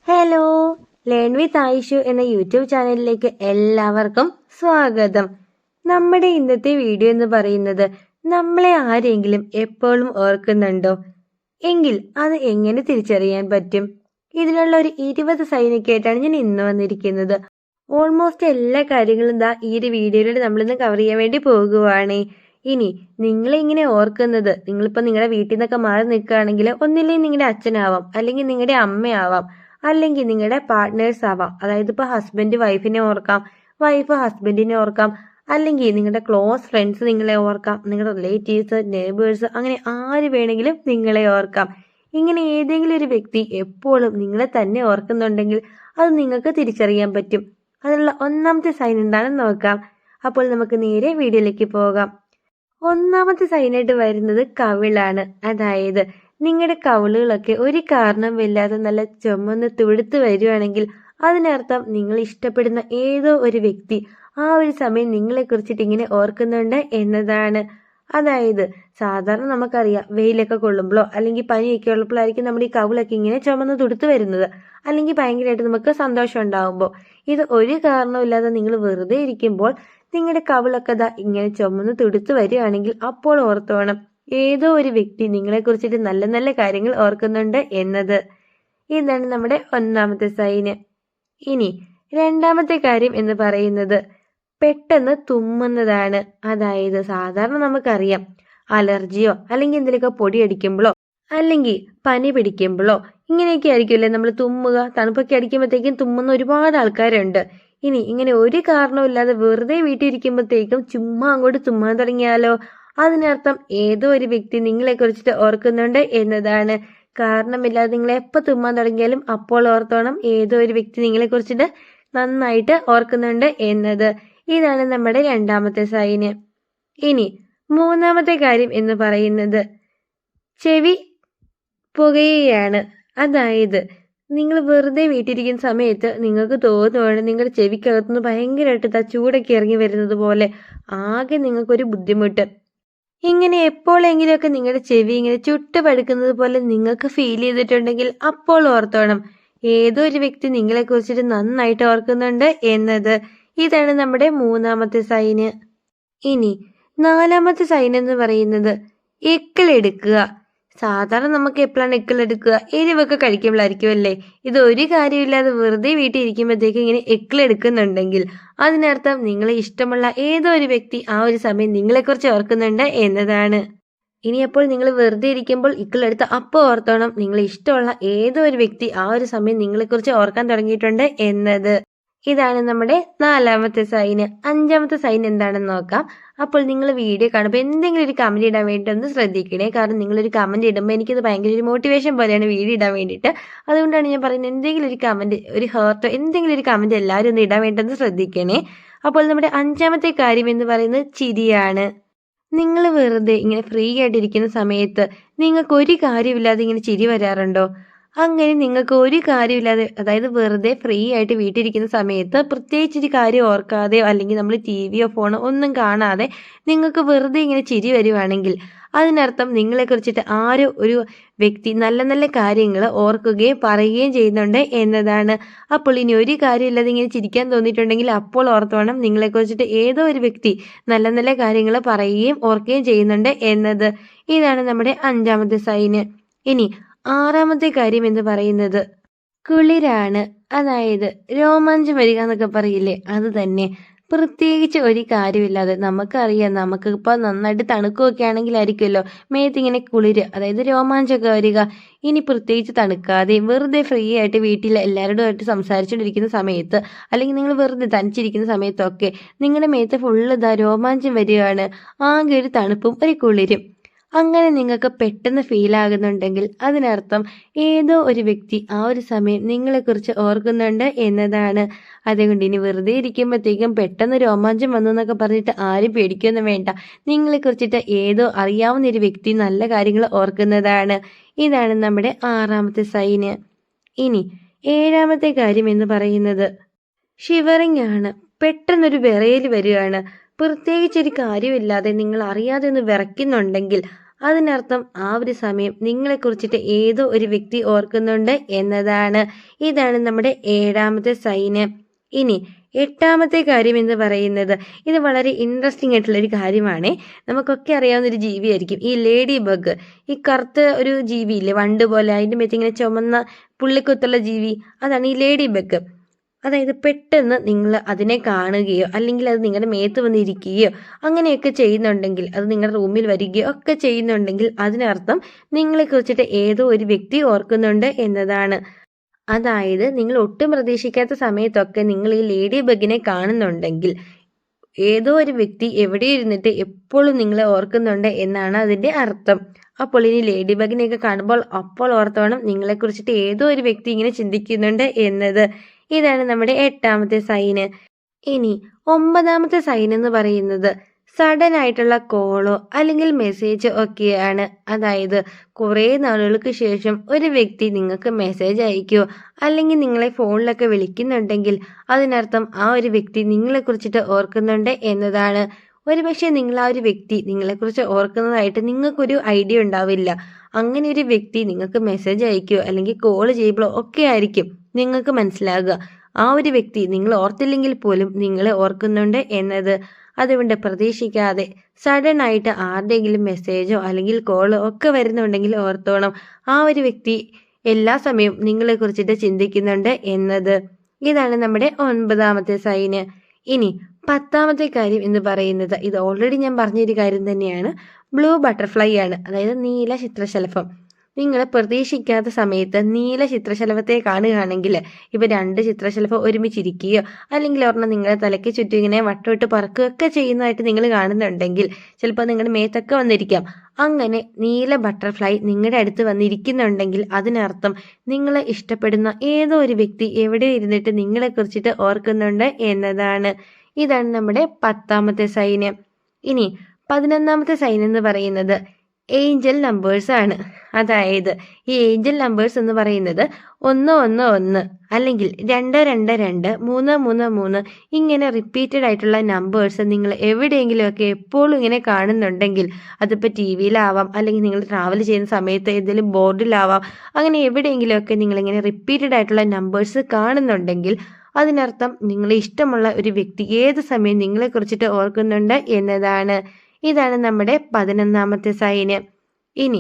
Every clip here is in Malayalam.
ഹലോ, ലേൺ വിത്ത് ആയിഷു എന്ന യൂട്യൂബ് ചാനലിലേക്ക് എല്ലാവർക്കും സ്വാഗതം. നമ്മുടെ ഇന്നത്തെ വീഡിയോ എന്ന് പറയുന്നത് നമ്മളെ ആരെങ്കിലും എപ്പോഴും ഓർക്കുന്നുണ്ടോ എങ്കിൽ അത് എങ്ങനെ തിരിച്ചറിയാൻ പറ്റും? ഇതിനുള്ള ഒരു 20 സൈനൊക്കെയായിട്ടാണ് ഞാൻ ഇന്ന് വന്നിരിക്കുന്നത്. ഓൾമോസ്റ്റ് എല്ലാ കാര്യങ്ങളും ഈ ഒരു വീഡിയോയിലൂടെ നമ്മളിന്ന് കവർ ചെയ്യാൻ വേണ്ടി പോകുവാണ്. ഇനി നിങ്ങളെ ഇങ്ങനെ ഓർക്കുന്നത്, നിങ്ങളിപ്പോൾ നിങ്ങളുടെ വീട്ടിൽ നിന്നൊക്കെ മാറി നിൽക്കുകയാണെങ്കിൽ ഒന്നില്ലെങ്കിൽ നിങ്ങളുടെ അച്ഛനാവാം, അല്ലെങ്കിൽ നിങ്ങളുടെ അമ്മയാവാം, അല്ലെങ്കിൽ നിങ്ങളുടെ പാർട്ട്നേഴ്സ് ആവാം. അതായത് ഇപ്പോൾ ഹസ്ബൻഡ് വൈഫിനെ ഓർക്കാം, വൈഫ് ഹസ്ബൻഡിനെ ഓർക്കാം, അല്ലെങ്കിൽ നിങ്ങളുടെ ക്ലോസ് ഫ്രണ്ട്സ് നിങ്ങളെ ഓർക്കാം, നിങ്ങളുടെ റിലേറ്റീവ്സ്, നെയ്ബേഴ്സ്, അങ്ങനെ ആര് വേണമെങ്കിലും നിങ്ങളെ ഓർക്കാം. ഇങ്ങനെ ഏതെങ്കിലും ഒരു വ്യക്തി എപ്പോഴും നിങ്ങളെ തന്നെ ഓർക്കുന്നുണ്ടെങ്കിൽ അത് നിങ്ങൾക്ക് തിരിച്ചറിയാൻ പറ്റും. അതിനുള്ള ഒന്നാമത്തെ സൈൻ എന്താണെന്ന് നോക്കാം. അപ്പോൾ നമുക്ക് നേരെ വീഡിയോയിലേക്ക് പോകാം. ഒന്നാമത്തെ സൈനായിട്ട് വരുന്നത് കവിളാണ്. അതായത് നിങ്ങളുടെ കവിളുകളൊക്കെ ഒരു കാരണവുമില്ലാതെ നല്ല ചുമന്ന് തുടുത്ത് വരുവാണെങ്കിൽ അതിനർത്ഥം നിങ്ങൾ ഇഷ്ടപ്പെടുന്ന ഏതോ ഒരു വ്യക്തി ആ ഒരു സമയം നിങ്ങളെ കുറിച്ചിട്ട് ഇങ്ങനെ ഓർക്കുന്നുണ്ട് എന്നതാണ്. അതായത് സാധാരണ നമുക്കറിയാം, വെയിലൊക്കെ കൊള്ളുമ്പോഴോ അല്ലെങ്കിൽ പനിയൊക്കെ ഉള്ളപ്പോഴായിരിക്കും നമ്മുടെ ഈ കവിളൊക്കെ ഇങ്ങനെ ചുമന്ന് തുടുത്ത് വരുന്നത്, അല്ലെങ്കിൽ ഭയങ്കരമായിട്ട് നമുക്ക് സന്തോഷം ഉണ്ടാകുമ്പോൾ. ഇത് ഒരു കാരണവുമില്ലാതെ നിങ്ങൾ വെറുതെ ഇരിക്കുമ്പോൾ നിങ്ങളുടെ കവിളൊക്കെ ഇങ്ങനെ ചുമന്ന് തുടുത്ത് വരികയാണെങ്കിൽ അപ്പോൾ ഓർത്തോണം, ഏതോ ഒരു വ്യക്തി നിങ്ങളെ കുറിച്ചിട്ട് നല്ല നല്ല കാര്യങ്ങൾ ഓർക്കുന്നുണ്ട് എന്നത്. ഇതാണ് നമ്മുടെ ഒന്നാമത്തെ സൈന്. ഇനി രണ്ടാമത്തെ കാര്യം എന്ന് പറയുന്നത് പെട്ടെന്ന് തുമ്മുന്നതാണ്. അതായത് സാധാരണ നമുക്കറിയാം, അലർജിയോ അല്ലെങ്കിൽ എന്തെങ്കിലുമൊക്കെ പൊടി അടിക്കുമ്പോഴോ അല്ലെങ്കിൽ പനി പിടിക്കുമ്പോഴോ ഇങ്ങനെയൊക്കെ ആയിരിക്കുമല്ലേ നമ്മൾ തുമ്മുക. തണുപ്പൊക്കെ അടിക്കുമ്പോഴത്തേക്കും തുമ്മുന്ന ഒരുപാട് ആൾക്കാരുണ്ട്. ഇനി ഇങ്ങനെ ഒരു കാരണവുമില്ലാതെ വെറുതെ വീട്ടിലിരിക്കുമ്പോഴത്തേക്കും ചുമ്മാ അങ്ങോട്ട് തുമ്മാൻ തുടങ്ങിയാലോ, അതിനർത്ഥം ഏതോ ഒരു വ്യക്തി നിങ്ങളെ കുറിച്ചിട്ട് ഓർക്കുന്നുണ്ട് എന്നതാണ്. കാരണമില്ലാതെ നിങ്ങൾ എപ്പോൾ തുമ്മാൻ തുടങ്ങിയാലും അപ്പോൾ ഓർത്തോണം, ഏതോ ഒരു വ്യക്തി നിങ്ങളെ കുറിച്ചിട്ട് നന്നായിട്ട് ഓർക്കുന്നുണ്ട് എന്നത്. ഇതാണ് നമ്മുടെ രണ്ടാമത്തെ സൈന്. ഇനി മൂന്നാമത്തെ കാര്യം എന്ന് പറയുന്നത് ചെവി പുകയുകയാണ്. അതായത് നിങ്ങൾ വെറുതെ വീട്ടിലിരിക്കുന്ന സമയത്ത് നിങ്ങൾക്ക് തോന്നുവാണ് നിങ്ങളുടെ ചെവിക്കകത്തുനിന്ന് ഭയങ്കരമായിട്ട് ചൂടൊക്കെ ഇറങ്ങി വരുന്നത് പോലെ, ആകെ നിങ്ങൾക്കൊരു ബുദ്ധിമുട്ട്. ഇങ്ങനെ എപ്പോഴെങ്കിലുമൊക്കെ നിങ്ങളുടെ ചെവി ഇങ്ങനെ ചുട്ടുപഴുക്കുന്നത് പോലെ നിങ്ങൾക്ക് ഫീൽ ചെയ്തിട്ടുണ്ടെങ്കിൽ അപ്പോൾ ഓർത്തോണം, ഏതോ ഒരു വ്യക്തി നിങ്ങളെ കുറിച്ചിട്ട് നന്നായിട്ട് ഓർക്കുന്നുണ്ട് എന്നത്. ഇതാണ് നമ്മുടെ മൂന്നാമത്തെ സൈന്. ഇനി നാലാമത്തെ സൈൻ എന്ന് പറയുന്നത് എക്കിളെടുക്കുക. സാധാരണ നമുക്ക് എപ്പോഴാണ് എക്കിളെടുക്കുക? എരിവൊക്കെ കഴിക്കുമ്പോഴായിരിക്കും അല്ലേ. ഇത് ഒരു കാര്യമില്ലാതെ വെറുതെ വീട്ടിൽ ഇരിക്കുമ്പോഴത്തേക്ക് ഇങ്ങനെ എക്കിളെടുക്കുന്നുണ്ടെങ്കിൽ അതിനർത്ഥം നിങ്ങളെ ഇഷ്ടമുള്ള ഏതോ ഒരു വ്യക്തി ആ ഒരു സമയം നിങ്ങളെക്കുറിച്ച് ഓർക്കുന്നുണ്ട് എന്നതാണ്. ഇനി അപ്പോൾ നിങ്ങൾ വെറുതെ ഇരിക്കുമ്പോൾ ഇക്കിളെടുത്ത് അപ്പോൾ ഓർത്തോണം, നിങ്ങളെ ഇഷ്ടമുള്ള ഏതോ ഒരു വ്യക്തി ആ ഒരു സമയം നിങ്ങളെക്കുറിച്ച് ഓർക്കാൻ തുടങ്ങിയിട്ടുണ്ട് എന്നത്. ഇതാണ് നമ്മുടെ നാലാമത്തെ സൈന്. അഞ്ചാമത്തെ സൈൻ എന്താണെന്ന് നോക്കാം. അപ്പോൾ നിങ്ങൾ വീഡിയോ കാണുമ്പോൾ എന്തെങ്കിലും ഒരു കമൻറ്റ് ഇടാൻ വേണ്ടി ഒന്ന് ശ്രദ്ധിക്കണേ. കാരണം നിങ്ങളൊരു കമൻറ്റ് ഇടുമ്പോൾ എനിക്കത് ഭയങ്കര ഒരു മോട്ടിവേഷൻ പോലെയാണ് വീഡിയോ ഇടാൻ വേണ്ടിയിട്ട്. അതുകൊണ്ടാണ് ഞാൻ പറയുന്നത്, എന്തെങ്കിലും ഒരു കമൻറ്റ്, ഒരു ഹേർട്ടോ എന്തെങ്കിലും ഒരു കമൻറ്റ് എല്ലാവരും ഒന്ന് ഇടാൻ വേണ്ടി ഒന്ന് ശ്രദ്ധിക്കണേ. അപ്പോൾ നമ്മുടെ അഞ്ചാമത്തെ കാര്യം എന്ന് പറയുന്നത് ചിരിയാണ്. നിങ്ങൾ വെറുതെ ഇങ്ങനെ ഫ്രീ ആയിട്ടിരിക്കുന്ന സമയത്ത് നിങ്ങൾക്ക് ഒരു കാര്യമില്ലാതെ ഇങ്ങനെ ചിരി വരാറുണ്ടോ? അങ്ങനെ നിങ്ങൾക്ക് ഒരു കാര്യമില്ലാതെ, അതായത് വെറുതെ ഫ്രീ ആയിട്ട് വീട്ടിലിരിക്കുന്ന സമയത്ത് പ്രത്യേകിച്ചൊരു കാര്യം ഓർക്കാതെയോ അല്ലെങ്കിൽ നമ്മൾ ടിവിയോ ഫോണോ ഒന്നും കാണാതെ നിങ്ങൾക്ക് വെറുതെ ഇങ്ങനെ ചിരി വരുവാണെങ്കിൽ അതിനർത്ഥം നിങ്ങളെക്കുറിച്ചിട്ട് ആരോ ഒരു വ്യക്തി നല്ല നല്ല കാര്യങ്ങൾ ഓർക്കുകയും പറയുകയും ചെയ്യുന്നുണ്ട് എന്നതാണ്. അപ്പോൾ ഇനി ഒരു കാര്യമില്ലാതെ ഇങ്ങനെ ചിരിക്കാൻ തോന്നിയിട്ടുണ്ടെങ്കിൽ അപ്പോൾ ഓർത്തോണം, നിങ്ങളെക്കുറിച്ചിട്ട് ഏതോ ഒരു വ്യക്തി നല്ല നല്ല കാര്യങ്ങൾ പറയുകയും ഓർക്കുകയും ചെയ്യുന്നുണ്ട് എന്നത്. ഇതാണ് നമ്മുടെ അഞ്ചാമത്തെ സൈന്. ഇനി ആറാമത്തെ കാര്യം എന്ന് പറയുന്നത് കുളിരാണ്. അതായത് രോമാഞ്ചം വരിക എന്നൊക്കെ പറയില്ലേ, അത് തന്നെ. പ്രത്യേകിച്ച് ഒരു കാര്യമില്ലാതെ, നമുക്കറിയാം നമുക്കിപ്പോൾ നന്നായിട്ട് തണുക്കുകയൊക്കെ ആണെങ്കിലായിരിക്കുമല്ലോ മേത്തിങ്ങനെ കുളിര്, അതായത് രോമാഞ്ചമൊക്കെ വരിക. ഇനി പ്രത്യേകിച്ച് തണുക്കാതെ വെറുതെ ഫ്രീ ആയിട്ട് വീട്ടിൽ എല്ലാവരോടുമായിട്ട് സംസാരിച്ചുകൊണ്ടിരിക്കുന്ന സമയത്ത് അല്ലെങ്കിൽ നിങ്ങൾ വെറുതെ തനിച്ചിരിക്കുന്ന സമയത്തൊക്കെ നിങ്ങളുടെ മേത്ത് ഫുള്ള് രോമാഞ്ചം വരികയാണ്, ആകെ ഒരു തണുപ്പും ഒരു കുളിരും. അങ്ങനെ നിങ്ങൾക്ക് പെട്ടെന്ന് ഫീൽ ആകുന്നുണ്ടെങ്കിൽ അതിനർത്ഥം ഏതോ ഒരു വ്യക്തി ആ ഒരു സമയം നിങ്ങളെക്കുറിച്ച് ഓർക്കുന്നുണ്ട് എന്നതാണ്. അതുകൊണ്ട് ഇനി വെറുതെ ഇരിക്കുമ്പോഴത്തേക്കും പെട്ടെന്ന് രോമാഞ്ചം വന്നു എന്നൊക്കെ പറഞ്ഞിട്ട് ആരും പേടിക്കൊന്നും വേണ്ട. നിങ്ങളെക്കുറിച്ചിട്ട് ഏതോ അറിയാവുന്ന ഒരു വ്യക്തി നല്ല കാര്യങ്ങൾ ഓർക്കുന്നതാണ്. ഇതാണ് നമ്മുടെ ആറാമത്തെ സൈന്. ഇനി ഏഴാമത്തെ കാര്യം എന്ന് പറയുന്നത് ഷിവറിംഗ് ആണ്. പെട്ടെന്നൊരു വിറയൽ വരികയാണ്. പ്രത്യേകിച്ചൊരു കാര്യമില്ലാതെ നിങ്ങൾ അറിയാതെ ഒന്ന് വിറയ്ക്കുന്നുണ്ടെങ്കിൽ അതിനർത്ഥം ആ ഒരു സമയം നിങ്ങളെക്കുറിച്ചിട്ട് ഏതോ ഒരു വ്യക്തി ഓർക്കുന്നുണ്ട് എന്നതാണ്. ഇതാണ് നമ്മുടെ 7ാമത്തെ സൈന്. ഇനി 8ാമത്തെ കാര്യം എന്ന് പറയുന്നത് ഇത് വളരെ ഇൻട്രസ്റ്റിംഗ് ആയിട്ടുള്ള ഒരു കാര്യമാണ്. നമുക്കൊക്കെ അറിയാവുന്ന ഒരു ജീവിയായിരിക്കും ഈ ലേഡി ബഗ്. ഈ കറുത്ത ഒരു ജീവിയില്ലേ, വണ്ട് പോലെ, അതിൻ്റെ മേത്ത് ഇങ്ങനെ ചുമന്ന പുള്ളിക്കൊത്തുള്ള ജീവി, അതാണ് ഈ ലേഡി ബഗ്. അതായത് പെട്ടെന്ന് നിങ്ങൾ അതിനെ കാണുകയോ അല്ലെങ്കിൽ അത് നിങ്ങളുടെ മേത്ത് വന്നിരിക്കുകയോ അങ്ങനെയൊക്കെ ചെയ്യുന്നുണ്ടെങ്കിൽ, അത് നിങ്ങളുടെ റൂമിൽ വരികയോ ഒക്കെ ചെയ്യുന്നുണ്ടെങ്കിൽ അതിനർത്ഥം നിങ്ങളെക്കുറിച്ചിട്ട് ഏതോ ഒരു വ്യക്തി ഓർക്കുന്നുണ്ട് എന്നതാണ്. അതായത് നിങ്ങൾ ഒട്ടും പ്രതീക്ഷിക്കാത്ത സമയത്തൊക്കെ നിങ്ങൾ ഈ ലേഡി ബഗിനെ കാണുന്നുണ്ടെങ്കിൽ ഏതോ ഒരു വ്യക്തി എവിടെ ഇരുന്നിട്ട് എപ്പോഴും നിങ്ങളെ ഓർക്കുന്നുണ്ട് എന്നാണ് അതിൻ്റെ അർത്ഥം. അപ്പോൾ ഇനി ലേഡി ബഗിനെയൊക്കെ കാണുമ്പോൾ അപ്പോൾ ഓർത്തോണം നിങ്ങളെക്കുറിച്ചിട്ട് ഏതോ ഒരു വ്യക്തി ഇങ്ങനെ ചിന്തിക്കുന്നുണ്ട് എന്നത്. ഇതാണ് നമ്മുടെ 8ാമത്തെ സൈന്. ഇനി 9ാമത്തെ സൈൻ എന്ന് പറയുന്നത് സഡൻ ആയിട്ടുള്ള കോളോ അല്ലെങ്കിൽ മെസ്സേജോ ഒക്കെയാണ്. അതായത് കുറേ നാളുകൾക്ക് ശേഷം ഒരു വ്യക്തി നിങ്ങൾക്ക് മെസ്സേജ് അയക്കുകയോ അല്ലെങ്കിൽ നിങ്ങളെ ഫോണിലൊക്കെ വിളിക്കുന്നുണ്ടെങ്കിൽ അതിനർത്ഥം ആ ഒരു വ്യക്തി നിങ്ങളെക്കുറിച്ചിട്ട് ഓർക്കുന്നുണ്ട് എന്നതാണ്. ഒരുപക്ഷെ നിങ്ങൾ ആ ഒരു വ്യക്തി നിങ്ങളെക്കുറിച്ച് ഓർക്കുന്നതായിട്ട് നിങ്ങൾക്കൊരു ഐഡിയ ഉണ്ടാവില്ല. അങ്ങനെ ഒരു വ്യക്തി നിങ്ങൾക്ക് മെസ്സേജ് അയക്കുകയോ അല്ലെങ്കിൽ കോൾ ചെയ്യുമ്പോഴോ ഒക്കെ ആയിരിക്കും നിങ്ങൾക്ക് മനസ്സിലാകുക ആ ഒരു വ്യക്തി നിങ്ങൾ ഓർത്തില്ലെങ്കിൽ പോലും നിങ്ങളെ ഓർക്കുന്നുണ്ട് എന്നത്. അതുകൊണ്ട് പ്രതീക്ഷിക്കാതെ സഡൻ ആയിട്ട് ആരുടെയെങ്കിലും മെസ്സേജോ അല്ലെങ്കിൽ കോളോ ഒക്കെ വരുന്നുണ്ടെങ്കിൽ ഓർത്തോണം ആ ഒരു വ്യക്തി എല്ലാ സമയവും നിങ്ങളെ കുറിച്ചിട്ട് ചിന്തിക്കുന്നുണ്ട് എന്നത്. ഇതാണ് നമ്മുടെ 9ാമത്തെ സൈന്. ഇനി 10ാമത്തെ കാര്യം എന്ന് പറയുന്നത് ഇത് ഓൾറെഡി ഞാൻ പറഞ്ഞൊരു കാര്യം തന്നെയാണ്. ബ്ലൂ ബട്ടർഫ്ലൈ ആണ്. അതായത് നീല ചിത്രശലഭം. നിങ്ങൾ പ്രതീക്ഷിക്കാത്ത സമയത്ത് നീല ചിത്രശലഭത്തെ കാണുകയാണെങ്കിൽ, ഇപ്പം 2 ചിത്രശലഭം ഒരുമിച്ചിരിക്കുകയോ അല്ലെങ്കിൽ ഒരെണ്ണം നിങ്ങളുടെ തലയ്ക്ക് ചുറ്റും ഇങ്ങനെ വട്ടമിട്ട് പറക്കുകയൊക്കെ ചെയ്യുന്നതായിട്ട് നിങ്ങൾ കാണുന്നുണ്ടെങ്കിൽ ചിലപ്പോൾ നിങ്ങളുടെ മേത്തൊക്കെ വന്നിരിക്കാം. അങ്ങനെ നീല ബട്ടർഫ്ലൈ നിങ്ങളുടെ അടുത്ത് വന്നിരിക്കുന്നുണ്ടെങ്കിൽ അതിനർത്ഥം നിങ്ങളെ ഇഷ്ടപ്പെടുന്ന ഏതോ ഒരു വ്യക്തി എവിടെ ഇരുന്നിട്ട് നിങ്ങളെ കുറിച്ചിട്ട് ഓർക്കുന്നുണ്ട് എന്നതാണ്. ഇതാണ് നമ്മുടെ 10ാമത്തെ സൈന്. ഇനി 11ാമത്തെ സൈൻ എന്ന് പറയുന്നത് ഏഞ്ചൽ നമ്പേഴ്സ് ആണ്. അതായത് ഈ ഏഞ്ചൽ നമ്പേഴ്സ് എന്ന് പറയുന്നത് 111 അല്ലെങ്കിൽ 222 333 ഇങ്ങനെ റിപ്പീറ്റഡ് ആയിട്ടുള്ള നമ്പേഴ്സ് നിങ്ങൾ എവിടെയെങ്കിലുമൊക്കെ എപ്പോഴും ഇങ്ങനെ കാണുന്നുണ്ടെങ്കിൽ, അതിപ്പോൾ ടി വിയിലാവാം അല്ലെങ്കിൽ നിങ്ങൾ ട്രാവൽ ചെയ്യുന്ന സമയത്ത് ഏതെങ്കിലും ബോർഡിലാവാം, അങ്ങനെ എവിടെയെങ്കിലുമൊക്കെ നിങ്ങളിങ്ങനെ റിപ്പീറ്റഡ് ആയിട്ടുള്ള നമ്പേഴ്സ് കാണുന്നുണ്ടെങ്കിൽ അതിനർത്ഥം നിങ്ങളെ ഇഷ്ടമുള്ള ഒരു വ്യക്തി ഏത് സമയം നിങ്ങളെ കുറിച്ചിട്ട് ഓർക്കുന്നുണ്ട് എന്നതാണ്. ഇതാണ് നമ്മുടെ 11ാമത്തെ സൈന്. ഇനി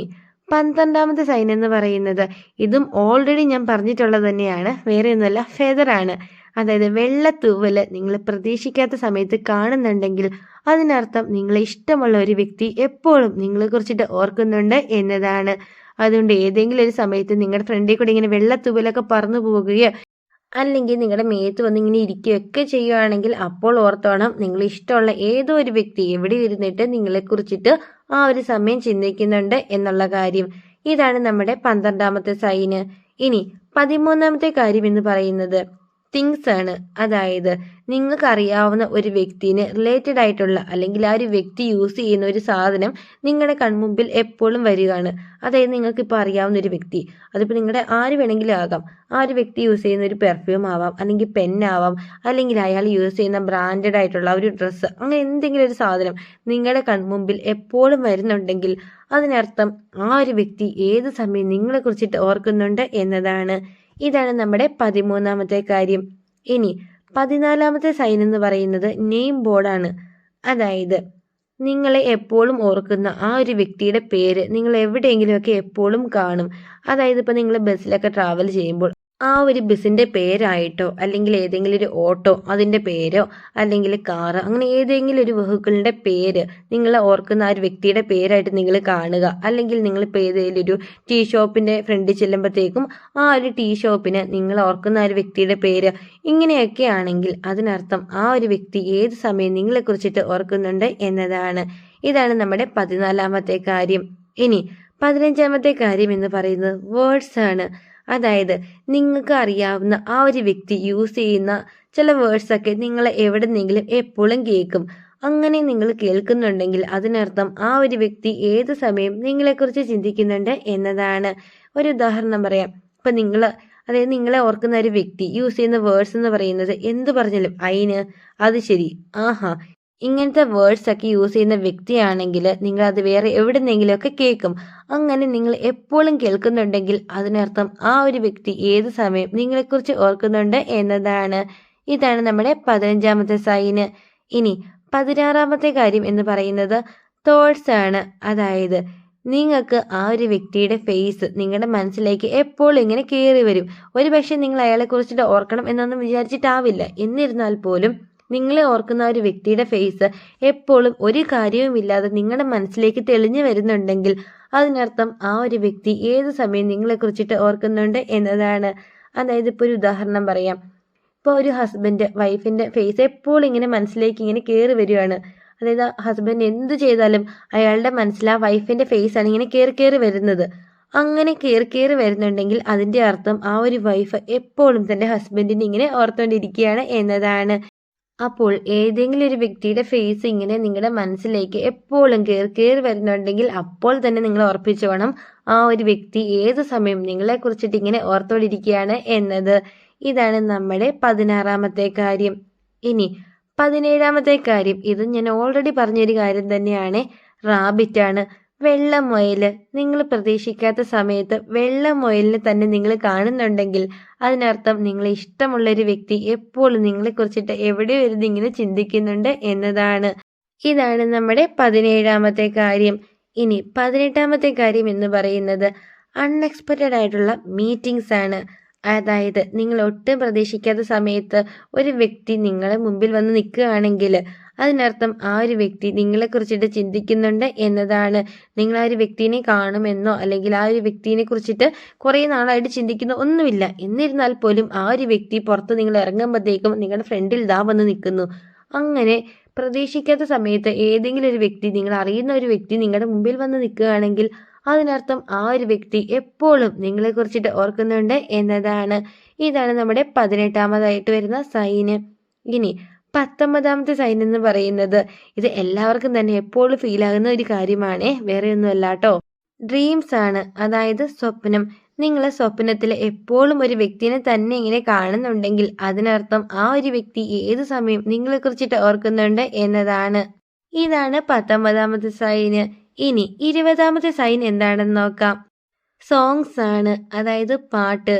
12ാമത്തെ സൈൻ എന്ന് പറയുന്നത് ഇതും ഓൾറെഡി ഞാൻ പറഞ്ഞിട്ടുള്ളത് തന്നെയാണ്. വേറെ ഒന്നുമല്ല, ഫെദറാണ്. അതായത് വെള്ളത്തൂവൽ നിങ്ങൾ പ്രതീക്ഷിക്കാത്ത സമയത്ത് കാണുന്നുണ്ടെങ്കിൽ അതിനർത്ഥം നിങ്ങളെ ഇഷ്ടമുള്ള ഒരു വ്യക്തി എപ്പോഴും നിങ്ങളെ കുറിച്ചിട്ട് ഓർക്കുന്നുണ്ട് എന്നതാണ്. അതുകൊണ്ട് ഏതെങ്കിലും ഒരു സമയത്ത് നിങ്ങളുടെ ഫ്രണ്ടിൽ കൂടി ഇങ്ങനെ വെള്ളത്തൂവലൊക്കെ പറന്നു പോവുകയോ അല്ലെങ്കിൽ നിങ്ങളുടെ മേത്ത് വന്ന് ഇങ്ങനെ ഇരിക്കുകയൊക്കെ ചെയ്യുകയാണെങ്കിൽ അപ്പോൾ ഓർത്തോണം നിങ്ങൾ ഇഷ്ടമുള്ള ഏതോ ഒരു വ്യക്തി എവിടെ ഇരുന്നിട്ട് നിങ്ങളെക്കുറിച്ചിട്ട് ആ ഒരു സമയം ചിന്തിക്കുന്നുണ്ട് എന്നുള്ള കാര്യം. ഇതാണ് നമ്മുടെ 12ാമത്തെ സൈന്. ഇനി 13ാമത്തെ കാര്യം എന്ന് പറയുന്നത് തിങ്സ് ആണ്. അതായത് നിങ്ങൾക്ക് അറിയാവുന്ന ഒരു വ്യക്തിന് റിലേറ്റഡ് ആയിട്ടുള്ള അല്ലെങ്കിൽ ആ ഒരു വ്യക്തി യൂസ് ചെയ്യുന്ന ഒരു സാധനം നിങ്ങളുടെ കൺമുമ്പിൽ എപ്പോഴും വരികയാണ്. അതായത് നിങ്ങൾക്ക് ഇപ്പോൾ അറിയാവുന്ന ഒരു വ്യക്തി, അതിപ്പോൾ നിങ്ങളുടെ ആര് വേണമെങ്കിലും ആകാം. ആ ഒരു വ്യക്തി യൂസ് ചെയ്യുന്ന ഒരു പെർഫ്യൂം ആവാം, അല്ലെങ്കിൽ പെന്നാവാം, അല്ലെങ്കിൽ അയാൾ യൂസ് ചെയ്യുന്ന ബ്രാൻഡഡ് ആയിട്ടുള്ള ഒരു ഡ്രസ്സ്, അങ്ങനെ എന്തെങ്കിലും ഒരു സാധനം നിങ്ങളുടെ കൺമുമ്പിൽ എപ്പോഴും വരുന്നുണ്ടെങ്കിൽ അതിനർത്ഥം ആ ഒരു വ്യക്തി ഏത് സമയം നിങ്ങളെ കുറിച്ചിട്ട് ഓർക്കുന്നുണ്ട് എന്നതാണ്. ഇതാണ് നമ്മുടെ 13ാമത്തെ കാര്യം. ഇനി 14ാമത്തെ സൈൻ എന്ന് പറയുന്നത് നെയിം ബോർഡാണ്. അതായത് നിങ്ങളെ എപ്പോഴും ഓർക്കുന്ന ആ ഒരു വ്യക്തിയുടെ പേര് നിങ്ങൾ എവിടെയെങ്കിലുമൊക്കെ എപ്പോഴും കാണും. അതായത് ഇപ്പോൾ നിങ്ങൾ ബസ്സിലൊക്കെ ട്രാവൽ ചെയ്യുമ്പോൾ ആ ഒരു ബസ്സിൻ്റെ പേരായിട്ടോ അല്ലെങ്കിൽ ഏതെങ്കിലും ഒരു ഓട്ടോ അതിൻ്റെ പേരോ അല്ലെങ്കിൽ കാറ്, അങ്ങനെ ഏതെങ്കിലും ഒരു വെഹിക്കിളിൻ്റെ പേര് നിങ്ങൾ ഓർക്കുന്ന ആ ഒരു വ്യക്തിയുടെ പേരായിട്ട് നിങ്ങൾ കാണുക. അല്ലെങ്കിൽ നിങ്ങളിപ്പോൾ ഏതെങ്കിലും ഒരു ടീ ഷോപ്പിൻ്റെ ഫ്രണ്ടിൽ ചെല്ലുമ്പോഴത്തേക്കും ആ ഒരു ടീ ഷോപ്പിന് നിങ്ങൾ ഓർക്കുന്ന ആ ഒരു വ്യക്തിയുടെ പേര്, ഇങ്ങനെയൊക്കെ ആണെങ്കിൽ അതിനർത്ഥം ആ ഒരു വ്യക്തി ഏത് സമയം നിങ്ങളെ കുറിച്ചിട്ട് ഓർക്കുന്നുണ്ട് എന്നതാണ്. ഇതാണ് നമ്മുടെ 14ാമത്തെ കാര്യം. ഇനി 15ാമത്തെ കാര്യം എന്ന് പറയുന്നത് വേർഡ്സ് ആണ്. അതായത് നിങ്ങൾക്ക് അറിയാവുന്ന ആ ഒരു വ്യക്തി യൂസ് ചെയ്യുന്ന ചില വേർഡ്സൊക്കെ നിങ്ങൾ എവിടെന്നെങ്കിലും എപ്പോഴും കേൾക്കും. അങ്ങനെ നിങ്ങൾ കേൾക്കുന്നുണ്ടെങ്കിൽ അതിനർത്ഥം ആ ഒരു വ്യക്തി ഏത് സമയം നിങ്ങളെക്കുറിച്ച് ചിന്തിക്കുന്നുണ്ട് എന്നതാണ്. ഒരു ഉദാഹരണം പറയാം. ഇപ്പം അതായത് നിങ്ങളെ ഓർക്കുന്ന ഒരു വ്യക്തി യൂസ് ചെയ്യുന്ന വേർഡ്സ് എന്ന് പറയുന്നത് എന്ത് പറഞ്ഞാലും അതിന്, അത് ശരി, ആഹാ, ഇങ്ങനത്തെ വേർഡ്സ് ഒക്കെ യൂസ് ചെയ്യുന്ന വ്യക്തിയാണെങ്കിൽ നിങ്ങൾ അത് വേറെ എവിടുന്നെങ്കിലുമൊക്കെ കേൾക്കും. അങ്ങനെ നിങ്ങൾ എപ്പോഴും കേൾക്കുന്നുണ്ടെങ്കിൽ അതിനർത്ഥം ആ ഒരു വ്യക്തി ഏത് സമയം നിങ്ങളെക്കുറിച്ച് ഓർക്കുന്നുണ്ട് എന്നതാണ്. ഇതാണ് നമ്മുടെ 15ാമത്തെ സൈന്. ഇനി 16ാമത്തെ കാര്യം എന്ന് പറയുന്നത് തോട്ട്സ് ആണ്. അതായത് നിങ്ങൾക്ക് ആ ഒരു വ്യക്തിയുടെ ഫേസ് നിങ്ങളുടെ മനസ്സിലേക്ക് എപ്പോഴും ഇങ്ങനെ കയറി വരും. ഒരു പക്ഷേ നിങ്ങൾ അയാളെ കുറിച്ചിട്ട് ഓർക്കണം എന്നൊന്നും വിചാരിച്ചിട്ടാവില്ല. എന്നിരുന്നാൽ പോലും നിങ്ങളെ ഓർക്കുന്ന ഒരു വ്യക്തിയുടെ ഫേസ് എപ്പോഴും ഒരു കാര്യവുമില്ലാതെ നിങ്ങളുടെ മനസ്സിലേക്ക് തെളിഞ്ഞു വരുന്നുണ്ടെങ്കിൽ അതിനർത്ഥം ആ ഒരു വ്യക്തി ഏത് സമയം നിങ്ങളെ കുറിച്ചിട്ട് ഓർക്കുന്നുണ്ട് എന്നതാണ്. അതായത് ഇപ്പോൾ ഒരു ഉദാഹരണം പറയാം. ഇപ്പോൾ ഒരു ഹസ്ബൻഡ് വൈഫിൻ്റെ ഫേസ് എപ്പോഴും ഇങ്ങനെ മനസ്സിലേക്ക് ഇങ്ങനെ കയറി വരികയാണ്. അതായത് ഹസ്ബൻഡ് എന്ത് ചെയ്താലും അയാളുടെ മനസ്സിൽ ആ വൈഫിൻ്റെ ഫേസാണ് ഇങ്ങനെ കയറി വരുന്നത്. അങ്ങനെ കയറി വരുന്നുണ്ടെങ്കിൽ അതിൻ്റെ അർത്ഥം ആ ഒരു വൈഫ് എപ്പോഴും തൻ്റെ ഹസ്ബൻഡിനെ ഇങ്ങനെ ഓർത്തുകൊണ്ടിരിക്കുകയാണ് എന്നതാണ്. അപ്പോൾ ഏതെങ്കിലും ഒരു വ്യക്തിയുടെ ഫേസ് ഇങ്ങനെ നിങ്ങളുടെ മനസ്സിലേക്ക് എപ്പോഴും കയറി വരുന്നുണ്ടെങ്കിൽ അപ്പോൾ തന്നെ നിങ്ങൾ ഉറപ്പിച്ചു വേണം ആ ഒരു വ്യക്തി ഏത് സമയം നിങ്ങളെ കുറിച്ചിട്ട് ഇങ്ങനെ ഓർത്തോണ്ടിരിക്കുകയാണ് എന്നത്. ഇതാണ് നമ്മുടെ 16ാമത്തെ കാര്യം. ഇനി 17ാമത്തെ കാര്യം, ഇത് ഞാൻ ഓൾറെഡി പറഞ്ഞൊരു കാര്യം തന്നെയാണ്. റാബിറ്റാണ്. വെള്ളമുയൽ. നിങ്ങൾ പ്രതീക്ഷിക്കാത്ത സമയത്ത് വെള്ളമുയലിനെ തന്നെ നിങ്ങൾ കാണുന്നുണ്ടെങ്കിൽ അതിനർത്ഥം നിങ്ങളെ ഇഷ്ടമുള്ളൊരു വ്യക്തി എപ്പോഴും നിങ്ങളെക്കുറിച്ചിട്ട് എവിടെയോ ഇരുന്ന് ഇങ്ങനെ ചിന്തിക്കുന്നുണ്ട് എന്നതാണ്. ഇതാണ് നമ്മുടെ 17ാമത്തെ കാര്യം. ഇനി 18ാമത്തെ കാര്യം എന്ന് പറയുന്നത് അൺഎക്സ്പെക്റ്റഡ് ആയിട്ടുള്ള മീറ്റിംഗ്സ് ആണ്. അതായത് നിങ്ങൾ ഒട്ടും പ്രതീക്ഷിക്കാത്ത സമയത്ത് ഒരു വ്യക്തി നിങ്ങളെ മുമ്പിൽ വന്ന് നിൽക്കുകയാണെങ്കിൽ അതിനർത്ഥം ആ ഒരു വ്യക്തി നിങ്ങളെക്കുറിച്ചിട്ട് ചിന്തിക്കുന്നുണ്ട് എന്നതാണ്. നിങ്ങൾ ആ ഒരു വ്യക്തിനെ കാണുമെന്നോ അല്ലെങ്കിൽ ആ ഒരു വ്യക്തിനെ കുറിച്ചിട്ട് കുറേ നാളായിട്ട് ചിന്തിക്കുന്ന ഒന്നുമില്ല. എന്നിരുന്നാൽ പോലും ആ ഒരു വ്യക്തി പുറത്ത് നിങ്ങൾ ഇറങ്ങുമ്പോഴത്തേക്കും നിങ്ങളുടെ ഫ്രണ്ടിൽ ദാ വന്ന് നിൽക്കുന്നു. അങ്ങനെ പ്രതീക്ഷിക്കാത്ത സമയത്ത് ഏതെങ്കിലും ഒരു വ്യക്തി, നിങ്ങൾ അറിയുന്ന ഒരു വ്യക്തി നിങ്ങളുടെ മുമ്പിൽ വന്ന് നിൽക്കുകയാണെങ്കിൽ അതിനർത്ഥം ആ ഒരു വ്യക്തി എപ്പോഴും നിങ്ങളെക്കുറിച്ചിട്ട് ഓർക്കുന്നുണ്ട് എന്നതാണ്. ഇതാണ് നമ്മുടെ 18ാമതായിട്ട് വരുന്ന സൈന്. ഇനി 19ാമത്തെ സൈൻ എന്ന് പറയുന്നത് ഇത് എല്ലാവർക്കും തന്നെ എപ്പോഴും ഫീൽ ആകുന്ന ഒരു കാര്യമാണ്. വേറെ ഒന്നുമല്ല കേട്ടോ, ഡ്രീംസ് ആണ്. അതായത് സ്വപ്നം. നിങ്ങളെ സ്വപ്നത്തിൽ എപ്പോഴും ഒരു വ്യക്തിനെ തന്നെ ഇങ്ങനെ കാണുന്നുണ്ടെങ്കിൽ അതിനർത്ഥം ആ ഒരു വ്യക്തി ഏത് സമയം നിങ്ങളെ കുറിച്ചിട്ട് ഓർക്കുന്നുണ്ട് എന്നതാണ്. ഇതാണ് 19ാമത്തെ സൈന്. ഇനി 20ാമത്തെ സൈൻ എന്താണെന്ന് നോക്കാം. സോങ്സ് ആണ്. അതായത് പാട്ട്.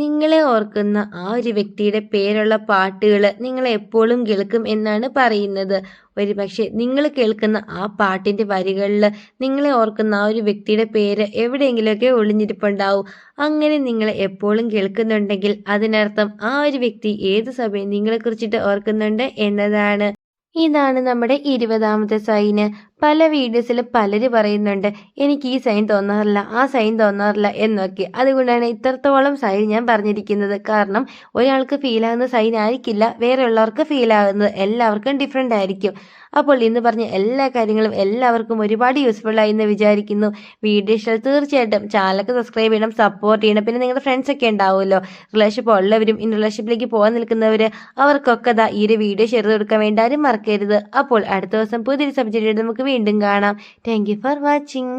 നിങ്ങളെ ഓർക്കുന്ന ആ ഒരു വ്യക്തിയുടെ പേരുള്ള പാട്ടുകൾ നിങ്ങൾ എപ്പോഴും കേൾക്കും എന്നാണ് പറയുന്നത്. ഒരു പക്ഷേ നിങ്ങൾ കേൾക്കുന്ന ആ പാട്ടിൻ്റെ വരികളിൽ നിങ്ങളെ ഓർക്കുന്ന ആ ഒരു വ്യക്തിയുടെ പേര് എവിടെയെങ്കിലുമൊക്കെ ഒളിഞ്ഞിരിപ്പുണ്ടാവും. അങ്ങനെ നിങ്ങൾ എപ്പോഴും കേൾക്കുന്നുണ്ടെങ്കിൽ അതിനർത്ഥം ആ ഒരു വ്യക്തി ഏത് സമയം നിങ്ങളെക്കുറിച്ചിട്ട് ഓർക്കുന്നുണ്ട് എന്നതാണ്. ഇതാണ് നമ്മുടെ 20ാമത്തെ സൈന്. പല വീഡിയോസിലും പലര് പറയുന്നുണ്ട് എനിക്ക് ഈ സൈൻ തോന്നാറില്ല, ആ സൈൻ തോന്നാറില്ല എന്നൊക്കെ. അതുകൊണ്ടാണ് ഇത്രത്തോളം സൈൻ ഞാൻ പറഞ്ഞിരിക്കുന്നത്. കാരണം ഒരാൾക്ക് ഫീലാകുന്ന സൈൻ ആയിരിക്കില്ല വേറെ ഉള്ളവർക്ക് ഫീലാകുന്നത്. എല്ലാവർക്കും ഡിഫറെൻ്റ് ആയിരിക്കും. അപ്പോൾ ഇന്ന് പറഞ്ഞ എല്ലാ കാര്യങ്ങളും എല്ലാവർക്കും ഒരുപാട് യൂസ്ഫുൾ ആയി എന്ന് വിചാരിക്കുന്നു. വീഡിയോ ഇഷ്ടം തീർച്ചയായിട്ടും ചാനലൊക്കെ സബ്സ്ക്രൈബ് ചെയ്യണം, സപ്പോർട്ട് ചെയ്യണം. പിന്നെ നിങ്ങളുടെ ഫ്രണ്ട്സ് ഒക്കെ ഉണ്ടാവുമല്ലോ, റിലേഷൻഷിപ്പ് ഉള്ളവരും ഇൻ റിലേഷൻഷിപ്പിലേക്ക് പോകാൻ നിൽക്കുന്നവർ, അവർക്കൊക്കെ ഈ ഒരു വീഡിയോ ഷെയർ ചെയ്ത് കൊടുക്കാൻ വേണ്ടി ആരും മറക്കരുത്. അപ്പോൾ അടുത്ത ദിവസം പുതിയൊരു സബ്ജക്റ്റ് നമുക്ക് വീണ്ടും കാണാം. Thank you for watching.